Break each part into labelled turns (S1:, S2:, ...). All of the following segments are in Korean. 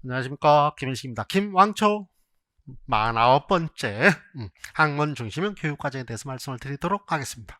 S1: 안녕하십니까, 김일식입니다. 김왕초 49번째 학문 중심은 교육과정에 대해서 말씀을 드리도록 하겠습니다.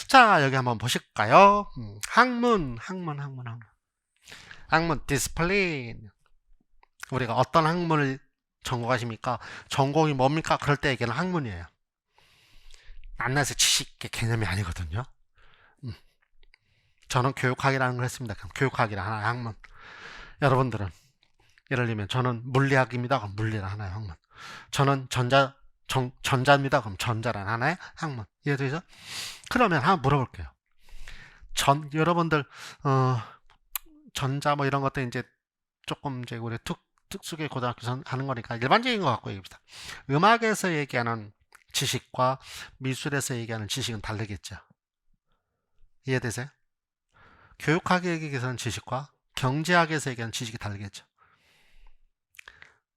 S1: 자, 여기 한번 보실까요? 학문 디스플린. 우리가 어떤 학문을 전공하십니까? 전공이 뭡니까? 그럴 때 얘기는 학문이에요. 낱낱의 지식의 개념이 아니거든요. 저는 교육학이라는 걸 했습니다. 그럼 교육학이라 하나의 학문. 여러분들은 예를 들면 저는 물리학입니다. 그럼 물리란 하나의 학문. 저는 전자입니다. 그럼 전자란 하나의 학문. 이해되죠? 그러면 한번 물어볼게요. 여러분들 전자 뭐 이런 것들 이제 조금 이제 우리 특수계 고등학교에서 하는 거니까 일반적인 것 같고 얘기합니다. 음악에서 얘기하는 지식과 미술에서 얘기하는 지식은 다르겠죠. 이해되세요? 교육학에 얘기하는 지식과 경제학에서 얘기하는 지식이 다르겠죠.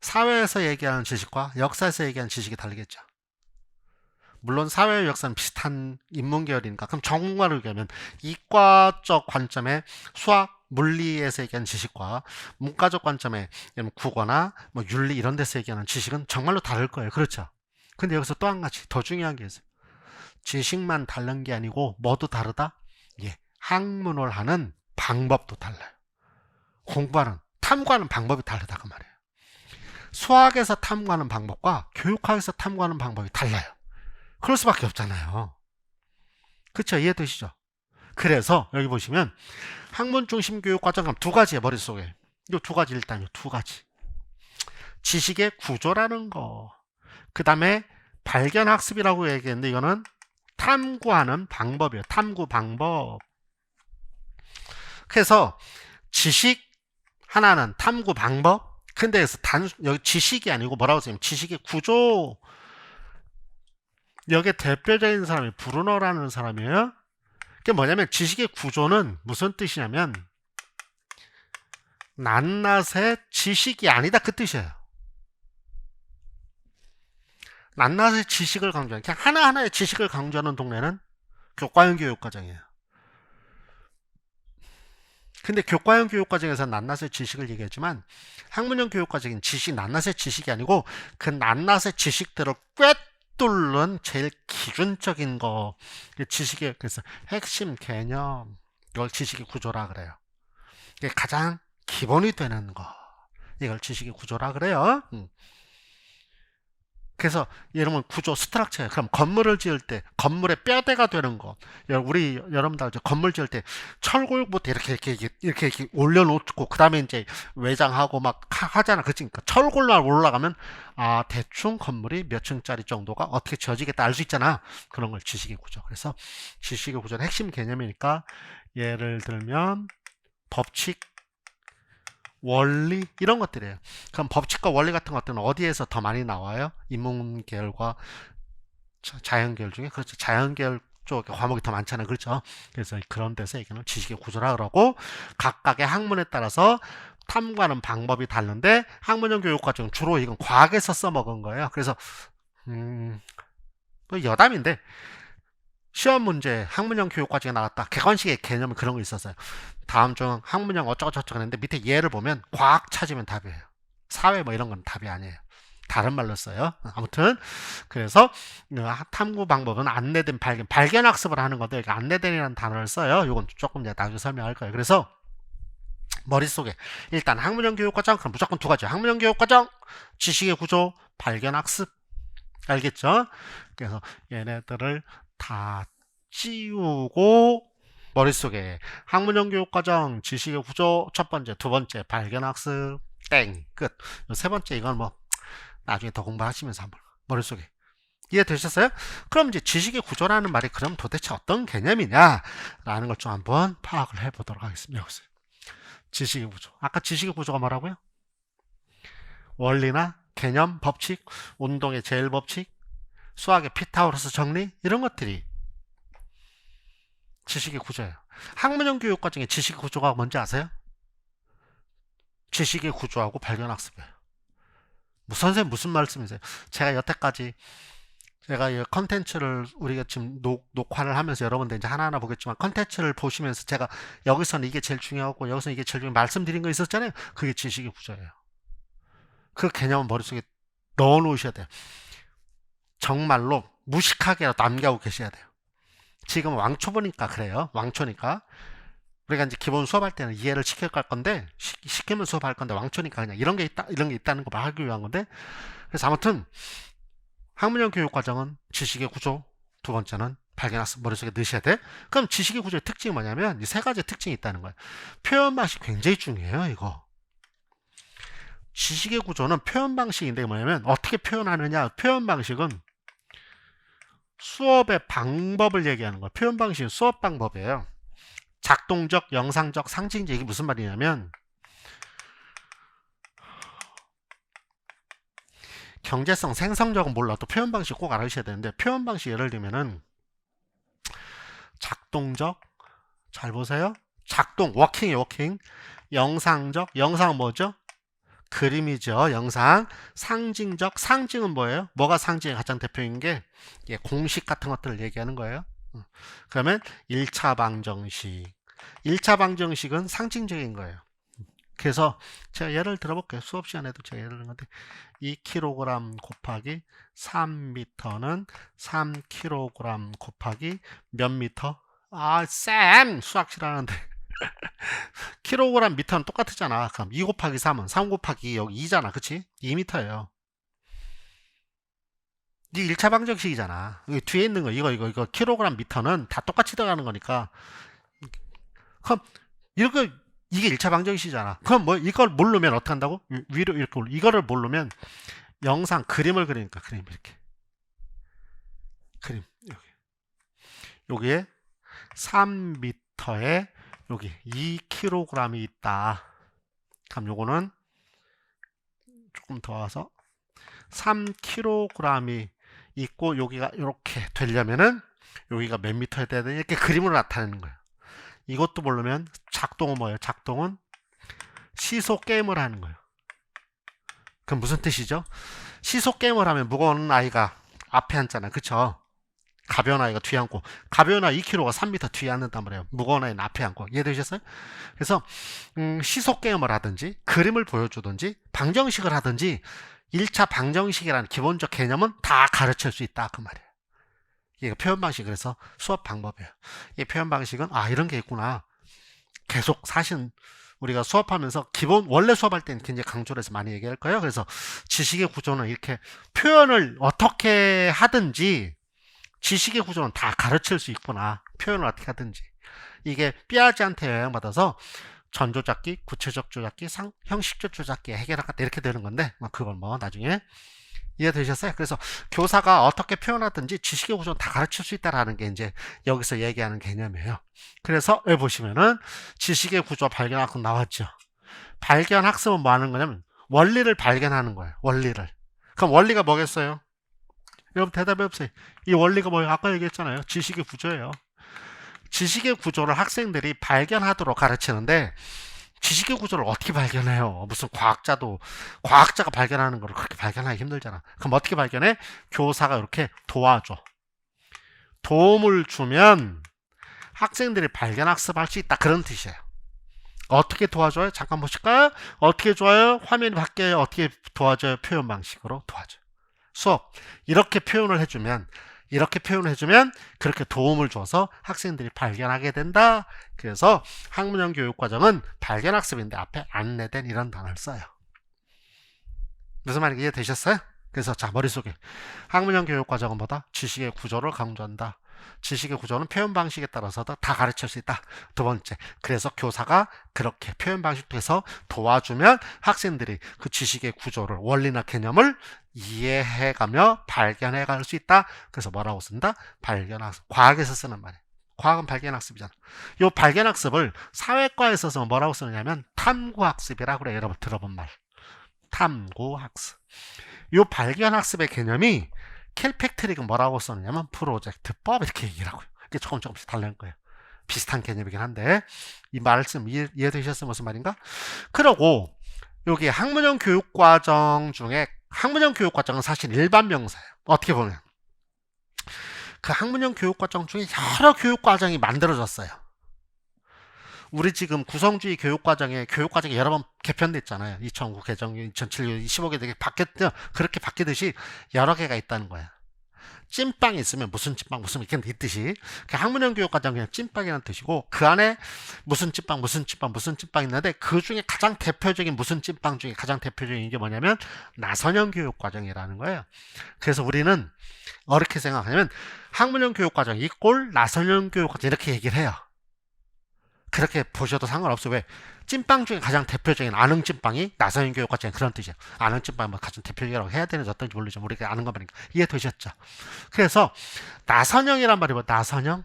S1: 사회에서 얘기하는 지식과 역사에서 얘기하는 지식이 다르겠죠. 물론 사회와 역사는 비슷한 인문계열이니까 그럼 전공과를 얘기하면 이과적 관점의 수학, 물리에서 얘기하는 지식과 문과적 관점의 국어나 뭐 윤리 이런 데서 얘기하는 지식은 정말로 다를 거예요. 그렇죠? 근데 여기서 또 한 가지 더 중요한 게 있어요. 지식만 다른 게 아니고 뭐도 다르다? 예, 학문을 하는 방법도 달라요. 탐구하는 방법이 다르다 그 말이에요. 수학에서 탐구하는 방법과 교육학에서 탐구하는 방법이 달라요. 그럴 수밖에 없잖아요. 그쵸? 이해되시죠? 그래서 여기 보시면 학문 중심 교육 과정은 두 가지예요. 머릿속에. 이 두 가지 일단 두 가지. 지식의 구조라는 거. 그 다음에 발견학습이라고 얘기했는데 이거는 탐구하는 방법이에요. 탐구 방법. 그래서 지식 하나는 탐구 방법. 근데 여기 지식이 아니고 뭐라고 쓰냐면 지식의 구조. 여기에 대표적인 사람이 브루너라는 사람이에요. 그게 뭐냐면 지식의 구조는 무슨 뜻이냐면 낱낱의 지식이 아니다 그 뜻이에요. 낱낱의 지식을 강조하는 그냥 하나하나의 지식을 강조하는 동네는 교과형 교육과정이에요. 근데 교과형 교육과정에서 낱낱의 지식을 얘기하지만 학문형 교육과정은 낱낱의 지식이 아니고 그 낱낱의 지식들을 꿰뚫는 제일 기준적인 거 지식의 그래서 핵심 개념 이걸 지식의 구조라 그래요. 이게 가장 기본이 되는 거 이걸 지식의 구조라 그래요. 그래서 예를 들면 구조 스트럭처예요. 그럼 건물을 지을 때 건물의 뼈대가 되는 거 우리 여러분들 건물 지을 때 철골부터 이렇게 올려놓고 그 다음에 이제 외장하고 막 하잖아. 그러니까 철골만 올라가면 아 대충 건물이 몇 층짜리 정도가 어떻게 지어지겠다 알 수 있잖아. 그런 걸 지식의 구조. 그래서 지식의 구조는 핵심 개념이니까 예를 들면 법칙 원리 이런 것들이에요. 그럼 법칙과 원리 같은 것들은 어디에서 더 많이 나와요? 인문계열과 자연계열 중에 그렇죠. 자연계열 쪽 과목이 더 많잖아요. 그렇죠. 그래서 그런 데서 얘기는 지식의 구조라 그러고 각각의 학문에 따라서 탐구하는 방법이 다른데 학문형 교육과정 주로 이건 과학에서 써먹은 거예요. 그래서 여담인데 시험 문제 학문형 교육과정에 나왔다. 객관식의 개념은 그런 거 있었어요. 다음 중 학문형 어쩌고저쩌고 했는데 밑에 예를 보면 과학 찾으면 답이에요. 사회 뭐 이런 건 답이 아니에요. 다른 말로 써요. 아무튼 그래서 탐구 방법은 안내된 발견학습을 하는 건데 여기 안내된이라는 단어를 써요. 이건 조금 이제 나중에 설명할 거예요. 그래서 머릿속에 일단 학문형 교육과정 그럼 무조건 두 가지 학문형 교육과정 지식의 구조 발견학습 알겠죠? 그래서 얘네들을 다 찌우고 머릿속에 학문형 교육과정 지식의 구조 첫 번째 두 번째 발견학습 땡 끝. 세 번째 이건 뭐 나중에 더 공부하시면서 한번 머릿속에 이해되셨어요? 그럼 이제 지식의 구조라는 말이 그럼 도대체 어떤 개념이냐라는 걸 좀 한번 파악을 해보도록 하겠습니다. 여기서 지식의 구조 아까 지식의 구조가 뭐라고요? 원리나 개념, 법칙, 운동의 제일 법칙, 수학의 피타고라스 정리 이런 것들이 지식의 구조예요. 학문형 교육과정의 지식의 구조가 뭔지 아세요? 지식의 구조하고 발견학습이에요. 선생님 무슨 말씀이세요? 제가 여태까지 제가 이 컨텐츠를 우리가 지금 녹화를 하면서 여러분들 이제 하나하나 보겠지만 컨텐츠를 보시면서 제가 여기서는 이게 제일 중요하고 여기서는 이게 제일 중요하고 말씀드린 거 있었잖아요. 그게 지식의 구조예요. 그 개념은 머릿속에 넣어 놓으셔야 돼요. 정말로 무식하게라도 남겨하고 계셔야 돼요. 지금 왕초보니까 그래요. 왕초니까. 우리가 이제 기본 수업할 때는 이해를 시켜갈 건데, 시키면 수업할 건데, 왕초니까 그냥 이런 게 있다, 이런 게 있다는 거 말하기 위한 건데, 그래서 아무튼, 학문형 교육 과정은 지식의 구조, 두 번째는 발견학습 머릿속에 넣으셔야 돼. 그럼 지식의 구조의 특징이 뭐냐면, 이 세 가지 특징이 있다는 거예요. 표현 방식 굉장히 중요해요, 이거. 지식의 구조는 표현 방식인데 뭐냐면, 어떻게 표현하느냐, 표현 방식은 수업의 방법을 얘기하는 거예요. 표현 방식은 수업 방법이에요. 작동적, 영상적, 상징적. 이게 무슨 말이냐면 경제성, 생성적은 몰라도 표현 방식 꼭 알아주셔야 되는데, 표현 방식 예를 들면은 작동적, 잘 보세요. 작동, 워킹이에요, 워킹. 영상적, 영상은 뭐죠? 그림이죠, 영상. 상징적, 상징은 뭐예요? 뭐가 상징의 가장 대표인 게 공식 같은 것들을 얘기하는 거예요. 그러면 1차 방정식. 1차 방정식은 상징적인 거예요. 그래서 제가 예를 들어볼게요. 수업 시간에도 제가 예를 든 건데 2kg 곱하기 3m는 3kg 곱하기 몇 미터? 아, 쌤! 수학 싫어하는데. 킬로그램 미터는 똑같잖아. 그럼 2 곱하기 3은 3 곱하기 여기 2잖아. 그치? 2미터예요. 이 1차 방정식이잖아. 여기 뒤에 있는 거 이거 킬로그램 미터는 다 똑같이 들어가는 거니까. 그럼 이게 1차 방정식이잖아. 그럼 뭐 이걸 모르면 어떻게 한다고? 위로 이렇게 이거를 모르면 영상 그림을 그리니까 그림 이렇게. 그림 여기. 여기에 3m에 여기 2kg이 있다. 그럼 요거는 조금 더 와서 3kg이 있고 여기가 이렇게 되려면은 여기가 몇 미터에 돼야 되냐 이렇게 그림으로 나타내는 거예요. 이것도 모르면 작동은 뭐예요? 작동은 시속 게임을 하는 거예요. 그럼 무슨 뜻이죠? 시속 게임을 하면 무거운 아이가 앞에 앉잖아요. 그쵸? 가벼운 아이가 뒤에 앉고, 가벼운 아이 2kg가 3m 뒤에 앉는단 말이에요. 무거운 아이는 앞에 앉고. 이해되셨어요? 그래서 시속 게임을 하든지 그림을 보여주든지 방정식을 하든지 1차 방정식이라는 기본적 개념은 다 가르칠 수 있다 그 말이에요. 이게 표현 방식. 그래서 수업 방법이에요. 이 표현 방식은 이런 게 있구나. 계속 사실 우리가 수업하면서 기본 원래 수업할 때는 굉장히 강조를 해서 많이 얘기할 거예요. 그래서 지식의 구조는 이렇게 표현을 어떻게 하든지 지식의 구조는 다 가르칠 수 있구나. 표현을 어떻게 하든지. 이게 삐아지한테 영향받아서 전조잡기, 구체적 조잡기, 형식적 조잡기, 해결학과 이렇게 되는 건데 그건 뭐 나중에 이해되셨어요? 그래서 교사가 어떻게 표현하든지 지식의 구조는 다 가르칠 수 있다라는 게 이제 여기서 얘기하는 개념이에요. 그래서 여기 보시면은 지식의 구조 발견학습 나왔죠. 발견학습은 뭐 하는 거냐면 원리를 발견하는 거예요. 원리를. 그럼 원리가 뭐겠어요? 여러분 대답해 보세요. 이 원리가 뭐예요? 아까 얘기했잖아요. 지식의 구조예요. 지식의 구조를 학생들이 발견하도록 가르치는데 지식의 구조를 어떻게 발견해요? 무슨 과학자가 발견하는 걸 그렇게 발견하기 힘들잖아. 그럼 어떻게 발견해? 교사가 이렇게 도와줘. 도움을 주면 학생들이 발견학습할 수 있다. 그런 뜻이에요. 어떻게 도와줘요? 잠깐 보실까요? 어떻게 좋아요? 화면이 바뀌어요. 어떻게 도와줘요? 표현 방식으로 도와줘요. 수업 이렇게 표현을 해주면 그렇게 도움을 줘서 학생들이 발견하게 된다. 그래서 학문형 교육과정은 발견학습인데 앞에 안내된 이런 단어를 써요. 무슨 말인지 이해되셨어요? 그래서 자 머릿속에 학문형 교육과정은 뭐다? 지식의 구조를 강조한다. 지식의 구조는 표현 방식에 따라서도 다 가르칠 수 있다. 두 번째, 그래서 교사가 그렇게 표현 방식 통해서 도와주면 학생들이 그 지식의 구조를 원리나 개념을 이해해가며 발견해갈 수 있다. 그래서 뭐라고 쓴다? 발견학습. 과학에서 쓰는 말이에요. 과학은 발견학습이잖아. 이 발견학습을 사회과에서 써서 뭐라고 쓰느냐면 탐구학습이라고 그래. 여러분 들어본 말. 탐구학습. 이 발견학습의 개념이 킬팩트릭은 뭐라고 써느냐면 프로젝트법 이렇게 얘기를 하고요. 이게 조금씩 다른 거예요. 비슷한 개념이긴 한데 이 말씀 이해되셨어요? 무슨 말인가? 그러고 여기 학문형 교육과정 중에 학문형 교육과정은 사실 일반 명사예요. 어떻게 보면 그 학문형 교육과정 중에 여러 교육과정이 만들어졌어요. 우리 지금 구성주의 교육과정에 여러 번 개편됐잖아요. 2009 개정, 2007, 15개 되게 바뀌었죠. 그렇게 바뀌듯이 여러 개가 있다는 거야. 찐빵이 있으면 무슨 찐빵 무슨 이렇게 있듯이 그 학문형 교육과정 그냥 찐빵이라는 뜻이고 그 안에 무슨 찐빵 무슨 찐빵 무슨 찐빵 있는데 그 중에 가장 대표적인 무슨 찐빵 중에 가장 대표적인 게 뭐냐면 나선형 교육과정이라는 거예요. 그래서 우리는 어렵게 생각하면 학문형 교육과정 이꼴 나선형 교육과정 이렇게 얘기를 해요. 그렇게 보셔도 상관없어요. 왜? 찐빵 중에 가장 대표적인 아능찐빵이 나선형 교육과정의 그런 뜻이에요. 아능찐빵이 뭐 가장 대표적이라고 해야 되는지 어떤지 모르죠. 우리가 아는 거니까 이해되셨죠? 그래서 나선형이란 말이 뭐 나선형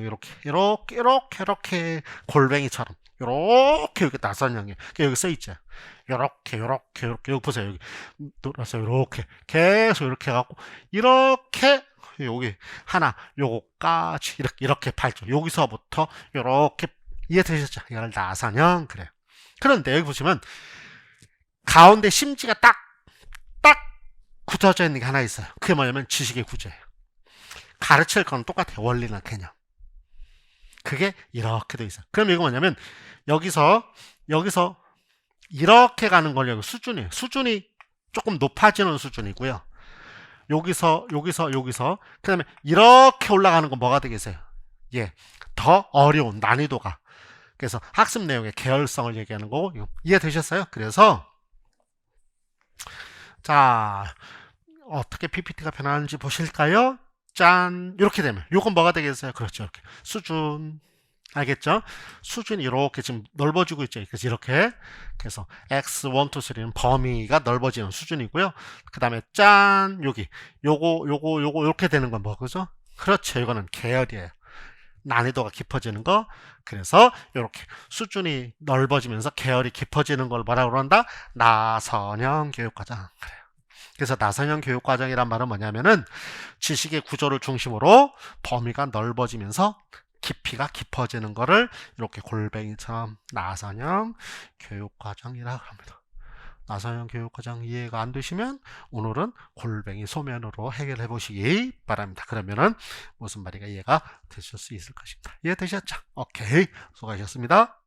S1: 이렇게 골뱅이처럼 이렇게 여기 나선형이 여기 써 있죠. 이렇게 여기 보세요. 여기 돌아서 이렇게 계속 이렇게 해갖고 이렇게 여기 하나 요거까지 이렇게 발전 여기서부터 이렇게 이해되셨죠? 이걸 나선형 그래요. 그런데 여기 보시면 가운데 심지가 딱 굳어져 있는 게 하나 있어요. 그게 뭐냐면 지식의 구조예요. 가르칠 건 똑같아요. 원리나 개념. 그게 이렇게 돼 있어요. 그럼 이거 뭐냐면 여기서 이렇게 가는 걸 여기 수준이에요. 수준이 조금 높아지는 수준이고요. 여기서 그 다음에 이렇게 올라가는 건 뭐가 되겠어요? 예, 더 어려운 난이도가. 그래서 학습 내용의 계열성을 얘기하는 거고 이해되셨어요? 그래서 자 어떻게 PPT가 변하는지 보실까요? 짠 이렇게 되면 이건 뭐가 되겠어요? 그렇죠. 이렇게 수준 알겠죠? 수준이 이렇게 지금 넓어지고 있죠. 그래서 이렇게 그래서 X1, 2, 3는 범위가 넓어지는 수준이고요. 그 다음에 짠 여기 요거 이렇게 되는 건 뭐죠? 그렇죠. 이거는 계열이에요. 난이도가 깊어지는 거. 그래서 이렇게 수준이 넓어지면서 계열이 깊어지는 걸 뭐라고 그런다? 나선형 교육과정. 그래요. 그래서 나선형 교육과정이란 말은 뭐냐면은 지식의 구조를 중심으로 범위가 넓어지면서 깊이가 깊어지는 거를 이렇게 골뱅이처럼 나선형 교육과정이라고 합니다. 나선형 교육과정 이해가 안 되시면 오늘은 골뱅이 소면으로 해결해 보시기 바랍니다. 그러면은 무슨 말인가 이해가 되실 수 있을 것입니다. 이해되셨죠? 오케이. 수고하셨습니다.